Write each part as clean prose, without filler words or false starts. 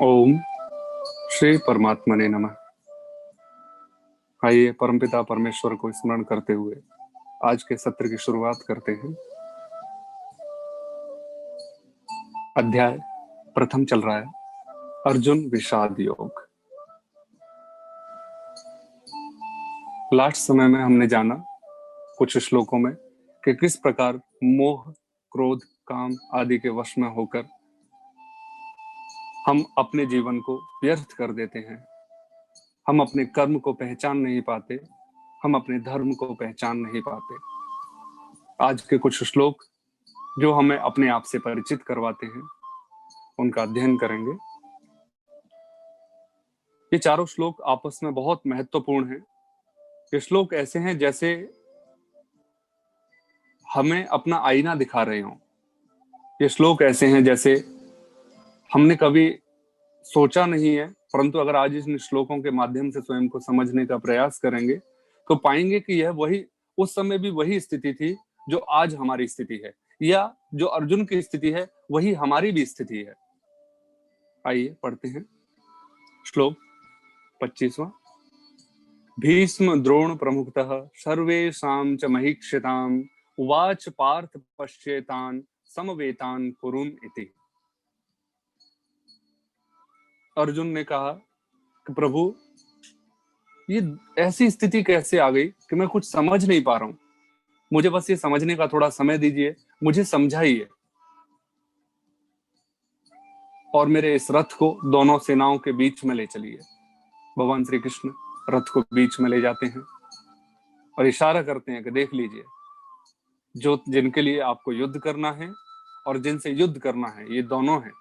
ओम श्री परमात्मने नमः। आइए परमपिता परमेश्वर को स्मरण करते हुए आज के सत्र की शुरुआत करते हैं। अध्याय प्रथम चल रहा है, अर्जुन विषाद योग। लास्ट समय में हमने जाना कुछ श्लोकों में कि किस प्रकार मोह, क्रोध, काम आदि के वश में होकर हम अपने जीवन को व्यर्थ कर देते हैं। हम अपने कर्म को पहचान नहीं पाते, हम अपने धर्म को पहचान नहीं पाते। आज के कुछ श्लोक जो हमें अपने आप से परिचित करवाते हैं, उनका अध्ययन करेंगे। ये चारों श्लोक आपस में बहुत महत्वपूर्ण हैं। ये श्लोक ऐसे हैं जैसे हमें अपना आईना दिखा रहे हों। ये श्लोक ऐसे हैं जैसे हमने कभी सोचा नहीं है, परंतु अगर आज इन श्लोकों के माध्यम से स्वयं को समझने का प्रयास करेंगे तो पाएंगे कि यह वही, उस समय भी वही स्थिति थी जो आज हमारी स्थिति है, या जो अर्जुन की स्थिति है वही हमारी भी स्थिति है। आइए पढ़ते हैं श्लोक 25वां। भीष्म द्रोण प्रमुखतः सर्वेषां च महीक्षिताम् उवाच पार्थ पश्येतान् समवेतान् कुरुन इति। अर्जुन ने कहा कि प्रभु, ये ऐसी स्थिति कैसे आ गई कि मैं कुछ समझ नहीं पा रहा हूं। मुझे बस ये समझने का थोड़ा समय दीजिए, मुझे समझाइए और मेरे इस रथ को दोनों सेनाओं के बीच में ले चलिए। भगवान श्री कृष्ण रथ को बीच में ले जाते हैं और इशारा करते हैं कि देख लीजिए, जो जिनके लिए आपको युद्ध करना है और जिनसे युद्ध करना है ये दोनों हैं।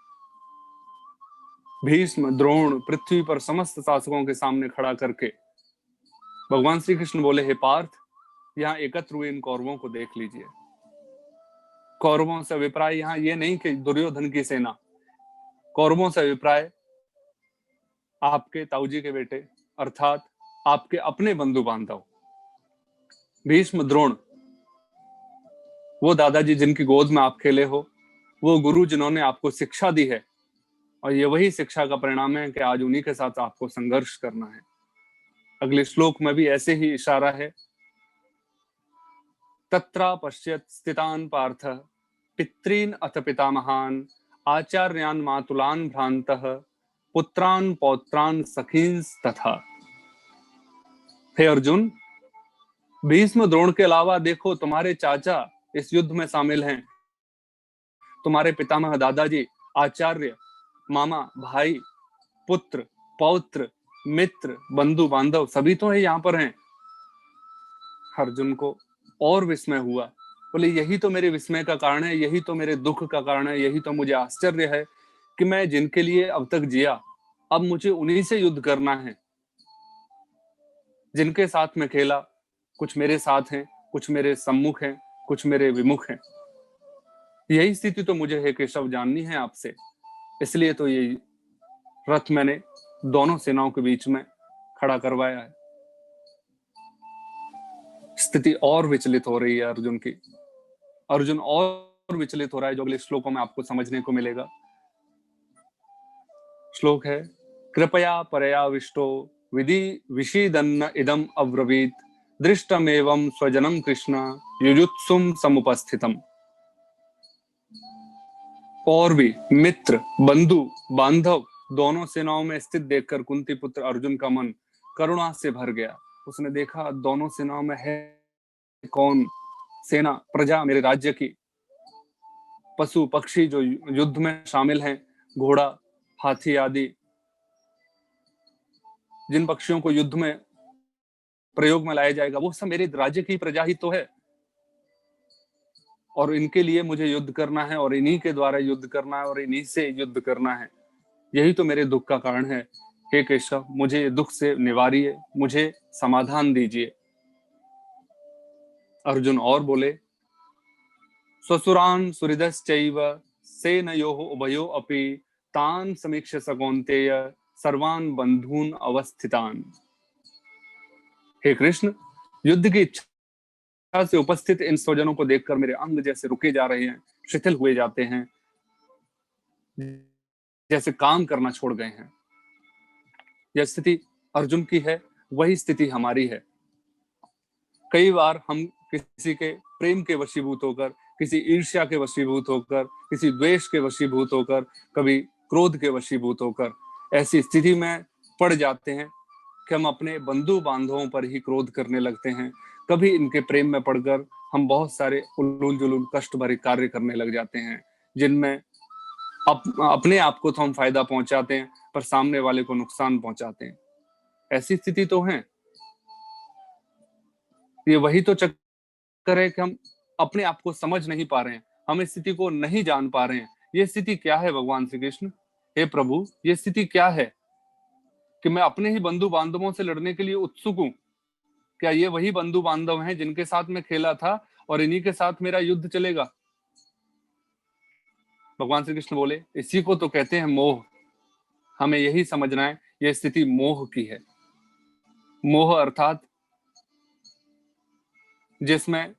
भीष्म द्रोण पृथ्वी पर समस्त शासकों के सामने खड़ा करके भगवान श्री कृष्ण बोले, हे पार्थ, यहाँ एकत्र हुए इन कौरवों को देख लीजिए। कौरवों से अभिप्राय यहाँ ये नहीं कि दुर्योधन की सेना, कौरवों से अभिप्राय आपके ताऊजी के बेटे अर्थात आपके अपने बंधु बांधव। भीष्म द्रोण वो दादाजी जिनकी गोद में आप खेले हो, वो गुरु जिन्होंने आपको शिक्षा दी है, और ये वही शिक्षा का परिणाम है कि आज उन्हीं के साथ आपको संघर्ष करना है। अगले श्लोक में भी ऐसे ही इशारा है। तत्रा पश्यत स्थितान पार्थ पितॄन अथ पितामहान आचार्यान मातुलान भ्रांतः पुत्रान पौत्रान सखींस तथा। हे अर्जुन, भीष्म द्रोण के अलावा देखो तुम्हारे चाचा इस युद्ध में शामिल हैं। तुम्हारे पितामह दादाजी, आचार्य, मामा, भाई, पुत्र, पौत्र, मित्र, बंधु बांधव सभी तो है, यहाँ पर हैं। अर्जुन को और विस्मय हुआ। बोले, यही तो मेरे विस्मय का कारण है, यही तो मेरे दुख का कारण है, यही तो मुझे आश्चर्य है कि मैं जिनके लिए अब तक जिया, अब मुझे उन्हीं से युद्ध करना है। जिनके साथ में खेला, कुछ मेरे साथ हैं, कुछ मेरे सम्मुख हैं, कुछ मेरे विमुख हैं। यही स्थिति तो मुझे है केशव जाननी है आपसे। इसलिए तो ये रथ मैंने दोनों सेनाओं के बीच में खड़ा करवाया है। स्थिति और विचलित हो रही है अर्जुन की। अर्जुन और विचलित हो रहा है, जो अगले श्लोकों में आपको समझने को मिलेगा। श्लोक है, कृपया परयाविष्टो विधि विषीदन्न इदम अब्रवीत दृष्टमेवं स्वजनम कृष्ण युजुत्सुम समुपस्थितम। और भी मित्र, बंधु, बांधव दोनों सेनाओं में स्थित देखकर कुंती पुत्र अर्जुन का मन करुणा से भर गया। उसने देखा दोनों सेनाओं में है कौन? सेना, प्रजा, मेरे राज्य की, पशु पक्षी जो युद्ध में शामिल हैं, घोड़ा, हाथी आदि, जिन पक्षियों को युद्ध में प्रयोग में लाया जाएगा, वो सब मेरे राज्य की प्रजा ही तो है। और इनके लिए मुझे युद्ध करना है, और इन्हीं के द्वारा युद्ध करना है, और इन्हीं से युद्ध करना है। यही तो मेरे दुख का कारण है। हे केशव, मुझे दुख से निवारिए, मुझे समाधान दीजिए। अर्जुन और बोले, स्वसुरान सुहृदश्चैव सेनयोः उभयो अपि तान समीक्ष्य स कौन्तेय सर्वान बंधून अवस्थितान। हे कृष्ण, युद्ध की इच्छा से उपस्थित इन स्वजनों को देखकर मेरे अंग जैसे रुके जा रहे हैं, शिथिल हुए जाते हैं। जैसे काम करना छोड़ गए हैं। यह स्थिति अर्जुन की है, वही स्थिति हमारी है। कई बार हम किसी के प्रेम के वशीभूत होकर, किसी ईर्ष्या के वशीभूत होकर, किसी द्वेष के वशीभूत होकर, कभी क्रोध के वशीभूत होकर ऐसी स्थिति में पड़ जाते हैं कि हम अपने बंधु बांधवों पर ही क्रोध करने लगते हैं। कभी इनके प्रेम में पड़कर हम बहुत सारे उलूल जुलूल कष्ट भरे कार्य करने लग जाते हैं, जिनमें अपने आप को तो हम फायदा पहुंचाते हैं पर सामने वाले को नुकसान पहुंचाते हैं। ऐसी स्थिति तो है। ये वही तो चक्कर है कि हम अपने आप को समझ नहीं पा रहे हैं, हम इस स्थिति को नहीं जान पा रहे हैं। ये स्थिति क्या है भगवान श्री कृष्ण? हे प्रभु, ये स्थिति क्या है कि मैं अपने ही बंधु बांधवों से लड़ने के लिए उत्सुक हूं? क्या ये वही बंधु बांधव हैं जिनके साथ मैं खेला था और इन्हीं के साथ मेरा युद्ध चलेगा? भगवान श्री कृष्ण बोले, इसी को तो कहते हैं मोह। हमें यही समझना है, यह स्थिति मोह की है। मोह अर्थात जिसमें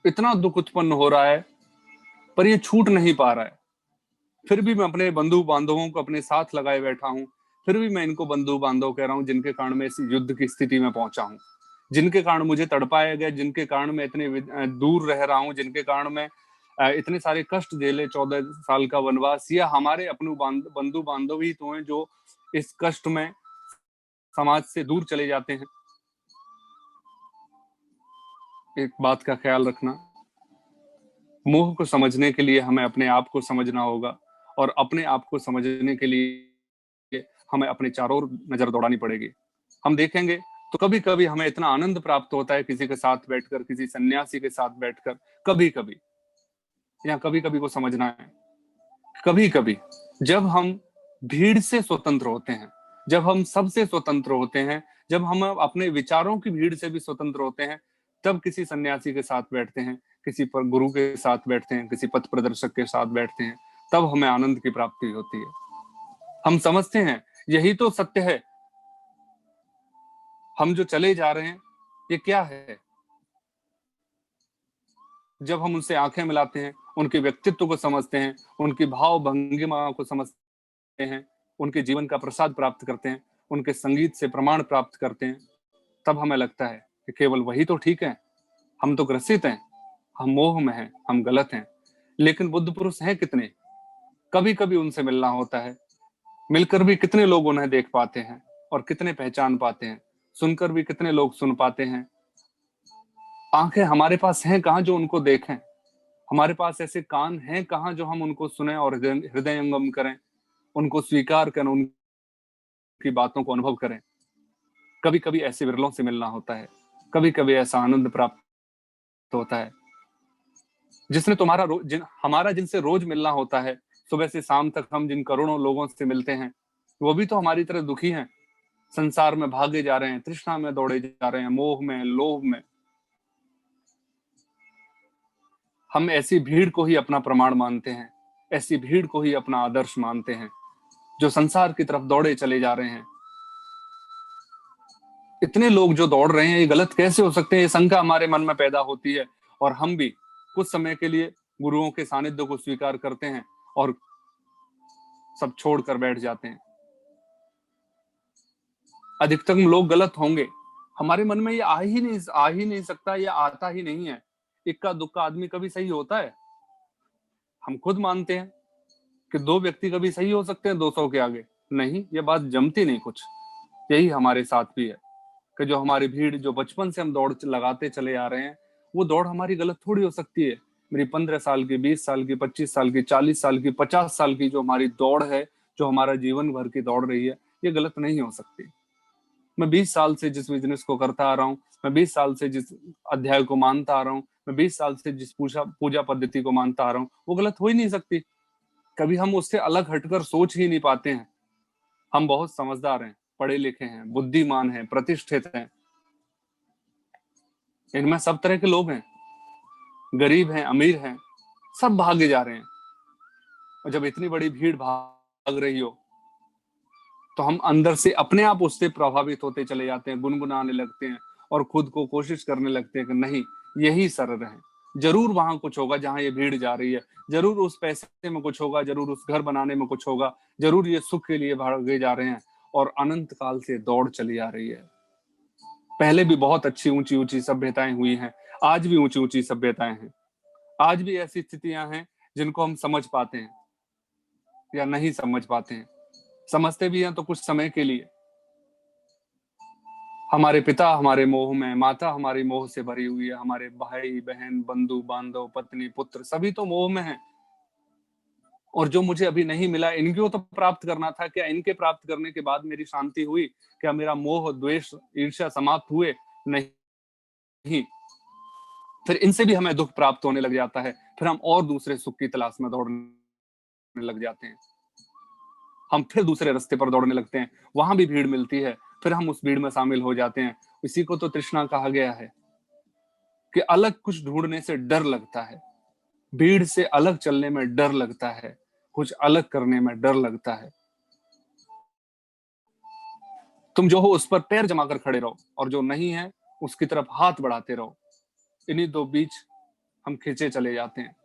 इतना दुख उत्पन्न हो रहा है पर ये छूट नहीं पा रहा है। फिर भी मैं अपने बंधु बांधवों को अपने साथ लगाए बैठा हूं, फिर भी मैं इनको बंधु बांधव कह रहा हूं, जिनके कारण मैं इस युद्ध की स्थिति में पहुंचा हूं, जिनके कारण मुझे तड़पाया गया, जिनके कारण मैं इतने दूर रह रहा हूं, जिनके कारण मैं इतने सारे कष्ट झेले, 14 साल का वनवास। या हमारे अपने बंधु बांधव ही तो हैं जो इस कष्ट में समाज से दूर चले जाते हैं। एक बात का ख्याल रखना, मोह को समझने के लिए हमें अपने आप को समझना होगा, और अपने आप को समझने के लिए हमें अपने चारों ओर नजर दौड़ानी पड़ेगी। हम देखेंगे तो कभी कभी हमें इतना आनंद प्राप्त होता है किसी के साथ बैठकर, किसी सन्यासी के साथ बैठकर, कभी कभी, या कभी कभी को समझना है, कभी कभी जब हम भीड़ से स्वतंत्र होते हैं, जब हम सबसे स्वतंत्र होते हैं, जब हम अपने विचारों की भीड़ से भी स्वतंत्र होते हैं, तब किसी सन्यासी के साथ बैठते हैं, किसी पर गुरु के साथ बैठते हैं, किसी पथ प्रदर्शक के साथ बैठते हैं, तब हमें आनंद की प्राप्ति होती है। हम समझते हैं यही तो सत्य है। हम जो चले जा रहे हैं ये क्या है? जब हम उनसे आंखें मिलाते हैं, उनके व्यक्तित्व को समझते हैं, उनकी भाव भंगिमा को समझते हैं, उनके जीवन का प्रसाद प्राप्त करते हैं, उनके संगीत से प्रमाण प्राप्त करते हैं, तब हमें लगता है कि केवल वही तो ठीक है। हम तो ग्रसित हैं, हम मोह में हैं, हम गलत हैं। लेकिन बुद्ध पुरुष हैं कितने? कभी कभी उनसे मिलना होता है, मिलकर भी कितने लोग उन्हें देख पाते हैं और कितने पहचान पाते हैं, सुनकर भी कितने लोग सुन पाते हैं। आंखें हमारे पास हैं कहाँ जो उनको देखें? हमारे पास ऐसे कान हैं कहाँ जो हम उनको सुने और हृदयंगम करें, उनको स्वीकार करें, उनकी बातों को अनुभव करें? कभी कभी ऐसे विरलों से मिलना होता है, कभी कभी ऐसा आनंद प्राप्त होता है जिसने हमारा जिनसे रोज मिलना होता है, सुबह से शाम तक हम जिन करोड़ों लोगों से मिलते हैं, वो भी तो हमारी तरह दुखी हैं, संसार में भागे जा रहे हैं, तृष्णा में दौड़े जा रहे हैं, मोह में, लोभ में। हम ऐसी भीड़ को ही अपना प्रमाण मानते हैं, ऐसी भीड़ को ही अपना आदर्श मानते हैं, जो संसार की तरफ दौड़े चले जा रहे हैं। इतने लोग जो दौड़ रहे हैं, ये गलत कैसे हो सकते हैं? ये शंका हमारे मन में पैदा होती है, और हम भी कुछ समय के लिए गुरुओं के सानिध्य को स्वीकार करते हैं और सब छोड़कर बैठ जाते हैं। अधिकतम लोग गलत होंगे, हमारे मन में ये आ ही नहीं सकता, ये आता ही नहीं है। इक्का दुक्का आदमी कभी सही होता है? हम खुद मानते हैं कि 2 व्यक्ति कभी सही हो सकते हैं 200 के आगे? नहीं, ये बात जमती नहीं कुछ। यही हमारे साथ भी है कि जो हमारी भीड़, जो बचपन से हम दौड़ लगाते चले आ रहे हैं, वो दौड़ हमारी गलत थोड़ी हो सकती है। मेरी 15 साल की, 20 साल की, 25 साल की, 40 साल की, 50 साल की जो हमारी दौड़ है, जो हमारा जीवन भर की दौड़ रही है, ये गलत नहीं हो सकती। मैं 20 साल से जिस बिजनेस को करता आ रहा हूँ, मैं 20 साल से जिस अध्याय को मानता आ रहा हूँ, मैं 20 साल से जिस पूजा पद्धति को मानता आ रहा हूँ, वो गलत हो ही नहीं सकती। कभी हम उससे अलग हटकर सोच ही नहीं पाते हैं। हम बहुत समझदार हैं, पढ़े लिखे हैं, बुद्धिमान हैं, प्रतिष्ठित हैं। इनमें सब तरह के लोग हैं, गरीब हैं, अमीर हैं, सब भागे जा रहे हैं। और जब इतनी बड़ी भीड़ भाग रही हो, तो हम अंदर से अपने आप उससे प्रभावित होते चले जाते हैं, गुनगुनाने लगते हैं और खुद को कोशिश करने लगते हैं कि नहीं, यही सरल है, जरूर वहां कुछ होगा जहां ये भीड़ जा रही है, जरूर उस पैसे में कुछ होगा, जरूर उस घर बनाने में कुछ होगा, जरूर ये सुख के लिए भागे जा रहे हैं और अनंत काल से दौड़ चली आ रही है। पहले भी बहुत अच्छी ऊंची ऊंची सभ्यताएं हुई हैं, आज भी ऊंची ऊंची सभ्यताएं हैं, आज भी ऐसी स्थितियां हैं जिनको हम समझ पाते हैं या नहीं समझ पाते हैं। समझते भी हैं तो कुछ समय के लिए। हमारे पिता हमारे मोह में, माता हमारी मोह से भरी हुई है, हमारे भाई बहन बंधु बांधव पत्नी पुत्र सभी तो मोह में हैं। और जो मुझे अभी नहीं मिला इनको तो प्राप्त करना था, क्या इनके प्राप्त करने के बाद मेरी शांति हुई? क्या मेरा मोह द्वेष ईर्ष्या समाप्त हुए? नहीं। फिर इनसे भी हमें दुख प्राप्त होने लग जाता है, फिर हम और दूसरे सुख की तलाश में दौड़ने लग जाते हैं, हम फिर दूसरे रास्ते पर दौड़ने लगते हैं, वहां भी भीड़ मिलती है, फिर हम उस भीड़ में शामिल हो जाते हैं। इसी को तो तृष्णा कहा गया है कि अलग कुछ ढूंढने से डर लगता है, भीड़ से अलग चलने में डर लगता है, कुछ अलग करने में डर लगता है। तुम जो हो उस पर पैर जमाकर खड़े रहो और जो नहीं है उसकी तरफ हाथ बढ़ाते रहो। इन्हीं दो बीच हम खींचे चले जाते हैं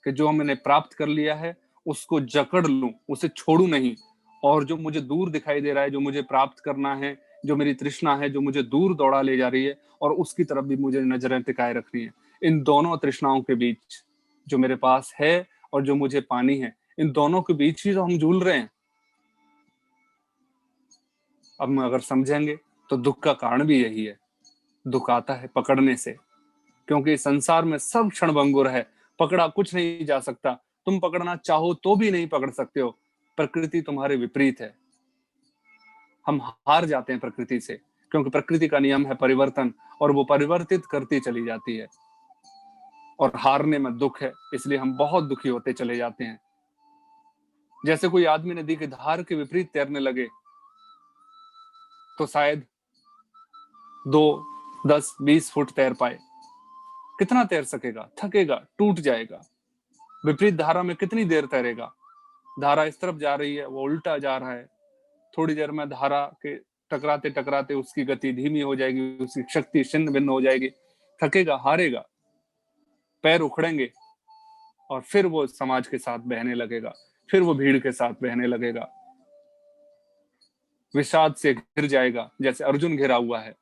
कि जो मैंने प्राप्त कर लिया है उसको जकड़ लूं, उसे छोड़ू नहीं, और जो मुझे दूर दिखाई दे रहा है, जो मुझे प्राप्त करना है, जो मेरी तृष्णा है, जो मुझे दूर दौड़ा ले जा रही है, और उसकी तरफ भी मुझे नजरें टिकाए रखनी है। इन दोनों तृष्णाओं के बीच जो मेरे पास है और जो मुझे पानी है, इन दोनों के बीच ही तो हम झूल रहे हैं। अब अगर समझेंगे तो दुख का कारण भी यही है। दुख आता है पकड़ने से, क्योंकि संसार में सब क्षणभंगुर है, पकड़ा कुछ नहीं जा सकता। तुम पकड़ना चाहो तो भी नहीं पकड़ सकते हो, प्रकृति तुम्हारे विपरीत है। हम हार जाते हैं प्रकृति से, क्योंकि प्रकृति का नियम है परिवर्तन, और वो परिवर्तित करती चली जाती है, और हारने में दुख है, इसलिए हम बहुत दुखी होते चले जाते हैं। जैसे कोई आदमी नदी की धार के विपरीत तैरने लगे तो शायद 2, 10, 20 फुट तैर पाए। कितना तैर सकेगा? थकेगा, टूट जाएगा। विपरीत धारा में कितनी देर तैरेगा? धारा इस तरफ जा रही है, वो उल्टा जा रहा है, थोड़ी देर में धारा के टकराते टकराते उसकी गति धीमी हो जाएगी, उसकी शक्ति छिन्न भिन्न हो जाएगी, थकेगा, हारेगा, पैर उखड़ेंगे, और फिर वो समाज के साथ बहने लगेगा, फिर वो भीड़ के साथ बहने लगेगा, विषाद से घिर जाएगा जैसे अर्जुन घिरा हुआ है,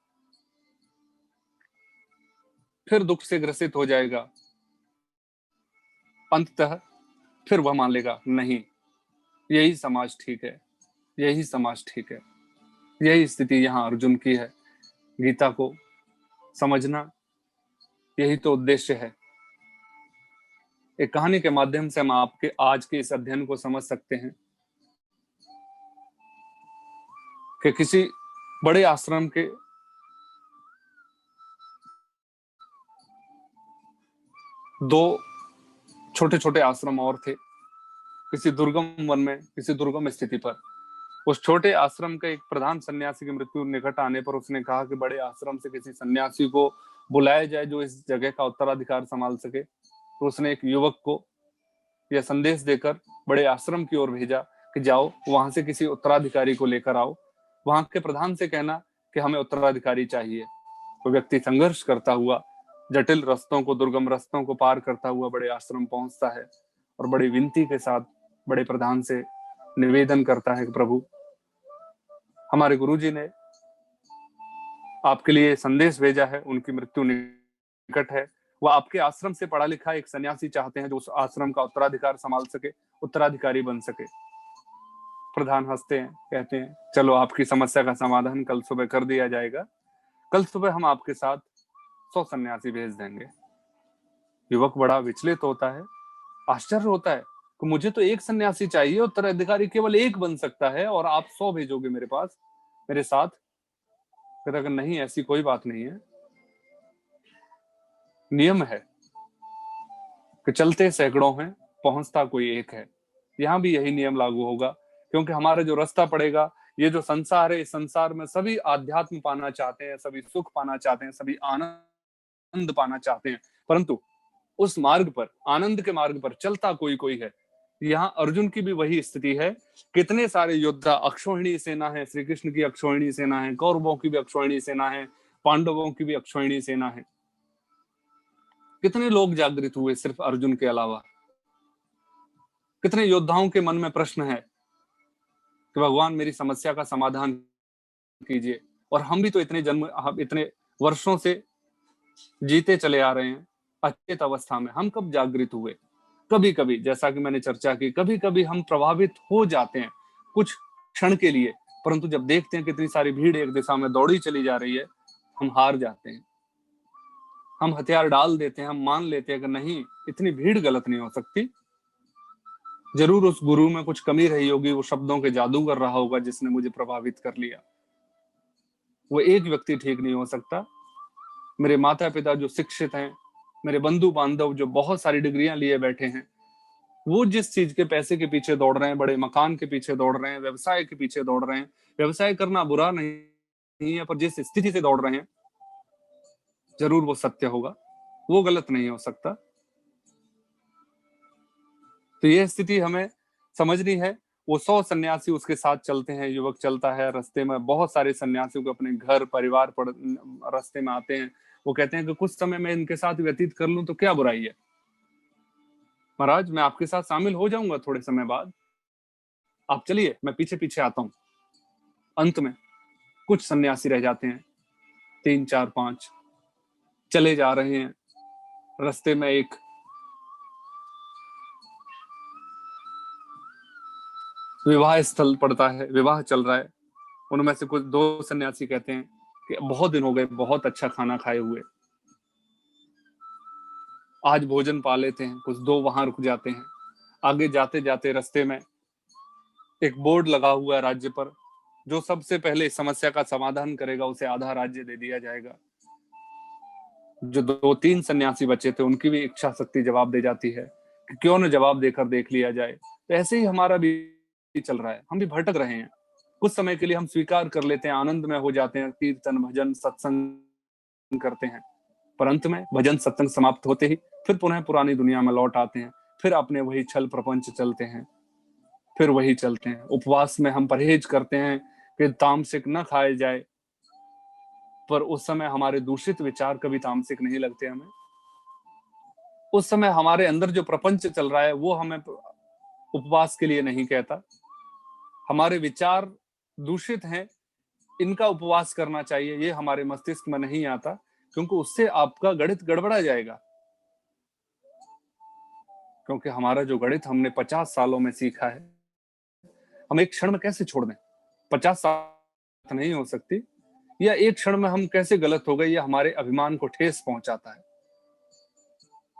फिर दुख से ग्रसित हो जाएगा। अंततः फिर वह मान लेगा नहीं, यही समाज ठीक है, यही समाज ठीक है। यही स्थिति यहाँ अर्जुन की है। गीता को समझना यही तो उद्देश्य है। एक कहानी के माध्यम से हम आपके आज के इस अध्ययन को समझ सकते हैं कि किसी बड़े आश्रम के दो छोटे छोटे आश्रम और थे, किसी दुर्गम वन में, किसी दुर्गम स्थिति पर। उस छोटे आश्रम के एक प्रधान सन्यासी की मृत्यु निकट आने पर उसने कहा कि बड़े आश्रम से किसी सन्यासी को बुलाया जाए जो इस जगह का उत्तराधिकार संभाल सके। तो उसने एक युवक को यह संदेश देकर बड़े आश्रम की ओर भेजा कि जाओ वहां से किसी उत्तराधिकारी को लेकर आओ, वहां के प्रधान से कहना कि हमें उत्तराधिकारी चाहिए। वो व्यक्ति संघर्ष करता हुआ जटिल रास्तों को, दुर्गम रास्तों को पार करता हुआ बड़े आश्रम पहुंचता है और बड़ी विनती के साथ बड़े प्रधान से निवेदन करता है कि प्रभु, हमारे गुरुजी ने आपके लिए संदेश भेजा है, उनकी मृत्यु निकट है, वह आपके आश्रम से पढ़ा लिखा एक सन्यासी चाहते हैं जो उस आश्रम का उत्तराधिकार संभाल सके, उत्तराधिकारी बन सके। प्रधान हंसते हैं, कहते हैं चलो आपकी समस्या का समाधान कल सुबह कर दिया जाएगा, कल सुबह हम आपके साथ 100 सन्यासी भेज देंगे। युवक बड़ा विचलित होता है, आश्चर्य होता है कि मुझे तो एक सन्यासी चाहिए, उत्तराधिकारी केवल एक बन सकता है, और आप 100 भेजोगे मेरे पास, मेरे साथ? कहता कि नहीं, ऐसी कोई बात नहीं है, नियम है कि चलते सैकड़ों हैं, पहुंचता कोई एक है। यहां भी यही नियम लागू होगा, क्योंकि हमारा जो रास्ता पड़ेगा, ये जो संसार है, इस संसार में सभी आध्यात्म पाना चाहते हैं, सभी सुख पाना चाहते हैं, सभी आनंद पाना चाहते हैं, परंतु उस मार्ग पर, आनंद के मार्ग पर चलता कोई कोई है। यहाँ अर्जुन की भी वही स्थिति है। कितने सारे योद्धा, अक्षौहिणी सेना है, श्री कृष्ण की अक्षौहिणी सेना है, कौरवों की भी अक्षौहिणी सेना है, पांडवों की भी अक्षौहिणी सेना है, कितने लोग जागृत हुए सिर्फ अर्जुन के अलावा? कितने योद्धाओं के मन में प्रश्न है कि भगवान मेरी समस्या का समाधान कीजिए। और हम भी तो इतने वर्षों से जीते चले आ रहे हैं अचेत अवस्था में। हम कब जागृत हुए? कभी कभी, जैसा कि मैंने चर्चा की, कभी कभी हम प्रभावित हो जाते हैं कुछ क्षण के लिए, परंतु जब देखते हैं कितनी सारी भीड़ एक दिशा में दौड़ी चली जा रही है, हम हार जाते हैं। हम हथियार डाल देते हैं, हम मान लेते हैं कि नहीं, इतनी भीड़ गलत नहीं हो सकती, जरूर उस गुरु में कुछ कमी रही होगी, वो शब्दों के जादू कर रहा होगा जिसने मुझे प्रभावित कर लिया। वो एक व्यक्ति ठीक नहीं हो सकता। मेरे माता पिता जो शिक्षित हैं, मेरे बंधु बांधव जो बहुत सारी डिग्रियां लिए बैठे हैं, वो जिस चीज के पैसे के पीछे दौड़ रहे हैं, बड़े मकान के पीछे दौड़ रहे हैं, व्यवसाय के पीछे दौड़ रहे हैं, व्यवसाय करना बुरा नहीं है, पर जिस स्थिति से दौड़ रहे हैं जरूर वो सत्य होगा, वो गलत नहीं हो सकता। तो ये स्थिति हमें समझनी है। वो 100 सन्यासी उसके साथ चलते हैं, युवक चलता है, रास्ते में बहुत सारे सन्यासियों को अपने घर परिवार पर रास्ते में आते हैं। वो कहते हैं कि कुछ समय मैं इनके साथ व्यतीत कर लूं तो क्या बुराई है महाराज, मैं आपके साथ शामिल हो जाऊंगा थोड़े समय बाद, आप चलिए, मैं पीछे पीछे आता हूं। अंत में कुछ सन्यासी रह जाते हैं, 3 4 5 चले जा रहे हैं। रास्ते में एक विवाह स्थल पड़ता है, विवाह चल रहा है। उनमें से कुछ 2 सन्यासी कहते हैं कि बहुत दिन हो गए बहुत अच्छा खाना खाए हुए, आज भोजन पा लेते हैं। कुछ 2 वहां रुक जाते हैं। आगे जाते जाते रास्ते में एक बोर्ड लगा हुआ है राज्य पर, जो सबसे पहले इस समस्या का समाधान करेगा उसे आधा राज्य दे दिया जाएगा। जो 2-3 सन्यासी बचे थे उनकी भी इच्छा शक्ति जवाब दे जाती है कि क्यों न जवाब देकर देख लिया जाए। तो ऐसे ही हमारा भी चल रहा है, हम भी भटक रहे हैं। कुछ समय के लिए हम स्वीकार कर लेते हैं, आनंद में हो जाते हैं, कीर्तन भजन सत्संग करते हैं, पर अंत में भजन सत्संग समाप्त होते ही फिर पुनः पुरानी दुनिया में लौट आते हैं, फिर अपने वही छल प्रपंच चलते हैं, फिर वही चलते हैं। उपवास में हम परहेज करते हैं कि तामसिक न खाए जाए, पर उस समय हमारे दूषित विचार कभी तामसिक नहीं लगते हमें। उस समय हमारे अंदर जो प्रपंच चल रहा है वो हमें उपवास के लिए नहीं कहता। हमारे विचार दूषित हैं, इनका उपवास करना चाहिए, ये हमारे मस्तिष्क में नहीं आता, क्योंकि उससे आपका गणित गड़बड़ा जाएगा। क्योंकि हमारा जो गणित हमने 50 सालों में सीखा है, हम एक क्षण में कैसे छोड़ दें? 50 साल नहीं हो सकती, या एक क्षण में हम कैसे गलत हो गए, ये हमारे अभिमान को ठेस पहुंचाता है,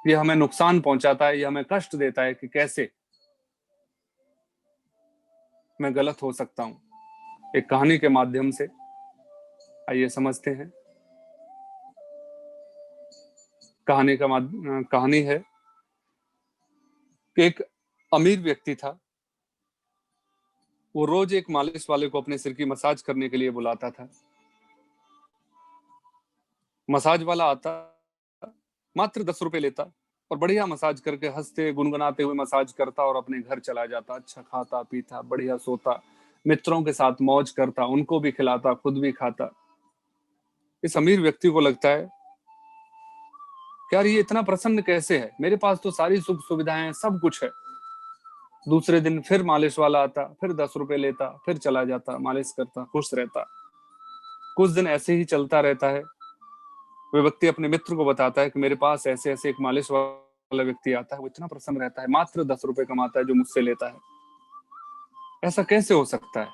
ये हमें नुकसान पहुंचाता है, ये हमें कष्ट देता है कि कैसे मैं गलत हो सकता हूं। एक कहानी के माध्यम से आइए समझते हैं। कहानी है कि एक अमीर व्यक्ति था। वो रोज एक मालिश वाले को अपने सिर की मसाज करने के लिए बुलाता था। मसाज वाला आता, मात्र 10 रुपए लेता और बढ़िया मसाज करके हंसते गुनगुनाते हुए मसाज करता और अपने घर चला जाता। अच्छा खाता पीता, बढ़िया सोता, मित्रों के साथ मौज करता, उनको भी खिलाता, खुद भी खाता। इस अमीर व्यक्ति को लगता है यार ये इतना प्रसन्न कैसे है, मेरे पास तो सारी सुख सुविधाएं हैं, सब कुछ है। दूसरे दिन फिर मालिश वाला आता, फिर 10 रुपए लेता, फिर चला जाता, मालिश करता, खुश रहता। कुछ दिन ऐसे ही चलता रहता है। वह व्यक्ति अपने मित्र को बताता है कि मेरे पास ऐसे ऐसे एक मालिश वाला व्यक्ति आता है, वो इतना प्रसन्न रहता है, मात्र 10 रुपए कमाता है जो मुझसे लेता है। ऐसा कैसे हो सकता है?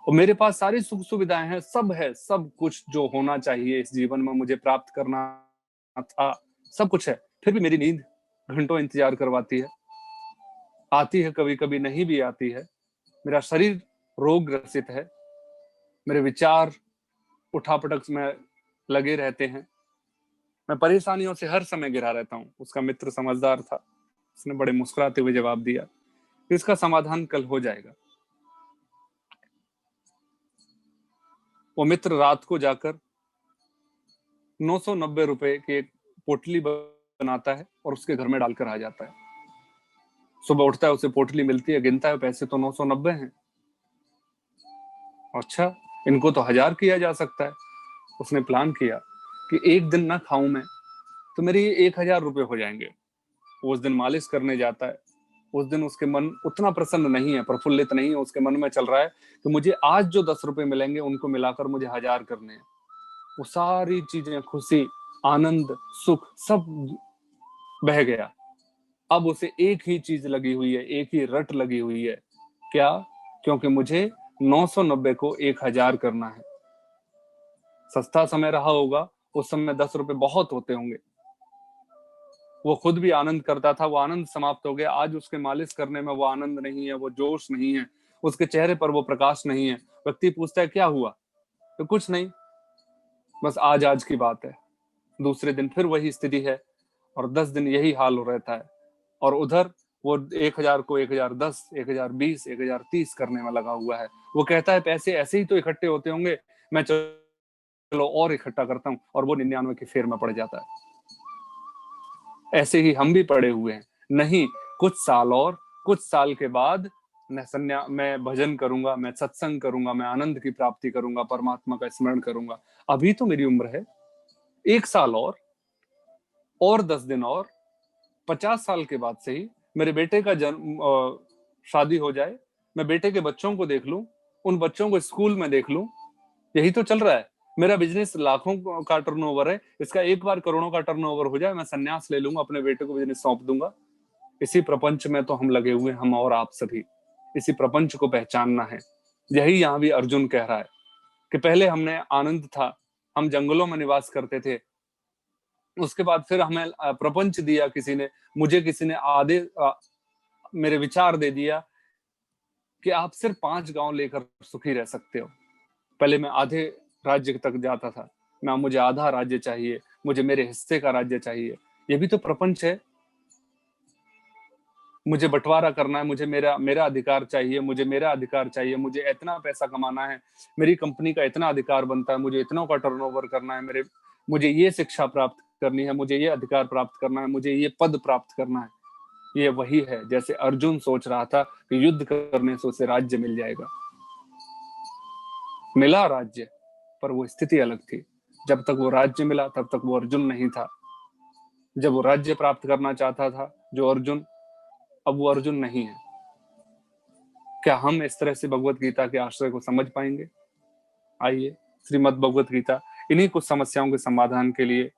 और मेरे पास सारी सुख सुविधाएं हैं, सब है, सब कुछ जो होना चाहिए इस जीवन में मुझे प्राप्त करना था, सब कुछ है, फिर भी मेरी नींद घंटों इंतजार करवाती है। आती है कभी कभी, नहीं भी आती है। मेरा शरीर रोग ग्रसित है, मेरे विचार उठापटक में लगे रहते हैं, मैं परेशानियों से हर समय घिरा रहता हूँ। उसका मित्र समझदार था, उसने बड़े मुस्कुराते हुए जवाब दिया, इसका समाधान कल हो जाएगा। वो मित्र रात को जाकर 990 रुपए की एक पोटली बनाता है और उसके घर में डालकर आ जाता है। सुबह उठता है, उसे पोटली मिलती है, गिनता है, पैसे तो 990 हैं। अच्छा, इनको तो 1000 किया जा सकता है। उसने प्लान किया कि एक दिन ना खाऊं मैं, तो मेरी 1,000 रुपये हो जाएंगे। वो उस दिन मालिश करने जाता है, उस दिन उसके मन उतना प्रसन्न नहीं है, प्रफुल्लित नहीं है, उसके मन में चल रहा है कि मुझे आज जो 10 रुपए मिलेंगे उनको मिलाकर मुझे 1,000 करने हैं। वो सारी चीजें, खुशी, आनंद, सुख सब बह गया। अब उसे एक ही चीज लगी हुई है, एक ही रट लगी हुई है। क्या? क्योंकि मुझे 990 को 1,000 करना है। सस्ता समय रहा होगा, उस समय 10 रुपए बहुत होते होंगे। वो खुद भी आनंद करता था, वो आनंद समाप्त हो गया। आज उसके मालिश करने में वो आनंद नहीं है, वो जोश नहीं है, उसके चेहरे पर वो प्रकाश नहीं है। व्यक्ति पूछता है क्या हुआ, तो कुछ नहीं, बस आज आज की बात है। दूसरे दिन फिर वही स्थिति है और 10 दिन यही हाल हो रहता है। और उधर वो 1,000 को 1,010, 1,020, 1,030 करने में लगा हुआ है। वो कहता है पैसे ऐसे ही तो इकट्ठे होते होंगे, मैं चलो और इकट्ठा करता हूँ, और वो 99 की फेर में पड़ जाता है। ऐसे ही हम भी पड़े हुए हैं। नहीं, कुछ साल और, कुछ साल के बाद मैं भजन करूंगा, मैं सत्संग करूंगा, मैं आनंद की प्राप्ति करूंगा, परमात्मा का स्मरण करूंगा। अभी तो मेरी उम्र है 1 साल और 10 दिन और, 50 साल के बाद से ही मेरे बेटे का जन्म, शादी हो जाए, मैं बेटे के बच्चों को देख लूं, उन बच्चों को स्कूल में देख लूं। यही तो चल रहा है। मेरा बिजनेस लाखों का टर्नओवर है, इसका एक बार करोड़ों का टर्नओवर हो जाए, मैं संन्यास ले लूंगा, अपने बेटे को बिजनेस सौंप दूंगा। इसी प्रपंच में तो हम लगे हुए, हम और आप सभी। इसी प्रपंच को पहचानना है। यही यहाँ भी अर्जुन कह रहा है कि पहले हमने आनंद था, हम जंगलों में निवास करते थे, उसके बाद फिर हमें प्रपंच दिया किसी ने, मुझे किसी ने मेरे विचार दे दिया कि आप सिर्फ 5 गांव लेकर सुखी रह सकते हो। पहले मैं आधे राज्य तक जाता था, मैं मुझे आधा राज्य चाहिए, मुझे मेरे हिस्से का राज्य चाहिए। ये भी तो प्रपंच है। मुझे बंटवारा करना है, मुझे मेरा मेरा अधिकार चाहिए, मुझे मेरा अधिकार चाहिए, मुझे इतना पैसा कमाना है, मेरी कंपनी का इतना अधिकार बनता है, मुझे इतना का टर्नओवर करना है, मुझे ये शिक्षा प्राप्त करनी है, मुझे ये अधिकार प्राप्त करना है, मुझे ये पद प्राप्त करना है। ये वही है जैसे अर्जुन सोच रहा था कि युद्ध करने से उसे राज्य मिल जाएगा। मिला राज्य, पर वो स्थिति अलग थी। जब तक वो राज्य मिला तब तक वो अर्जुन नहीं था। जब वो राज्य प्राप्त करना चाहता था जो अर्जुन, अब वो अर्जुन नहीं है। क्या हम इस तरह से भगवत गीता के आश्रय को समझ पाएंगे? आइए, श्रीमद् भगवत गीता इन्हीं कुछ समस्याओं के समाधान के लिए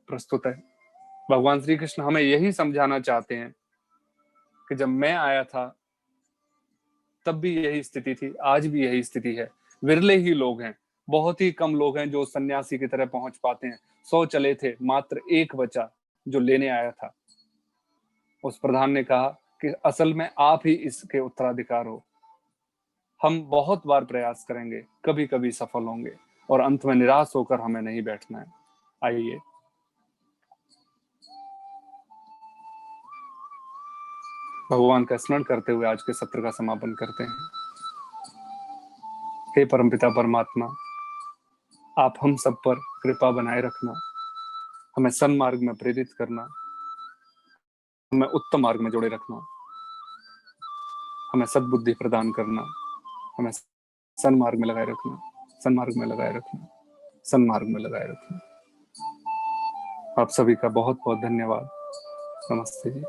प्रस्तुत है। भगवान श्री कृष्ण हमें यही समझाना चाहते हैं कि जब मैं आया था तब भी यही स्थिति थी, आज भी यही स्थिति है। विरले ही लोग हैं, बहुत ही कम लोग हैं जो सन्यासी की तरह पहुंच पाते हैं। 100 चले थे, मात्र एक बचा जो लेने आया था। उस प्रधान ने कहा कि असल में आप ही इसके उत्तराधिकार हो। हम बहुत बार प्रयास करेंगे, कभी कभी सफल होंगे, और अंत में निराश होकर हमें नहीं बैठना है। आइए भगवान का स्मरण करते हुए आज के सत्र का समापन करते हैं। हे परमपिता परमात्मा, आप हम सब पर कृपा बनाए रखना, हमें सन्मार्ग में प्रेरित करना, हमें उत्तम मार्ग में जोड़े रखना, हमें सद्बुद्धि प्रदान करना, हमें सन्मार्ग में लगाए रखना, सन्मार्ग में लगाए रखना, सन्मार्ग में लगाए रखना। आप सभी का बहुत बहुत धन्यवाद। नमस्ते जी।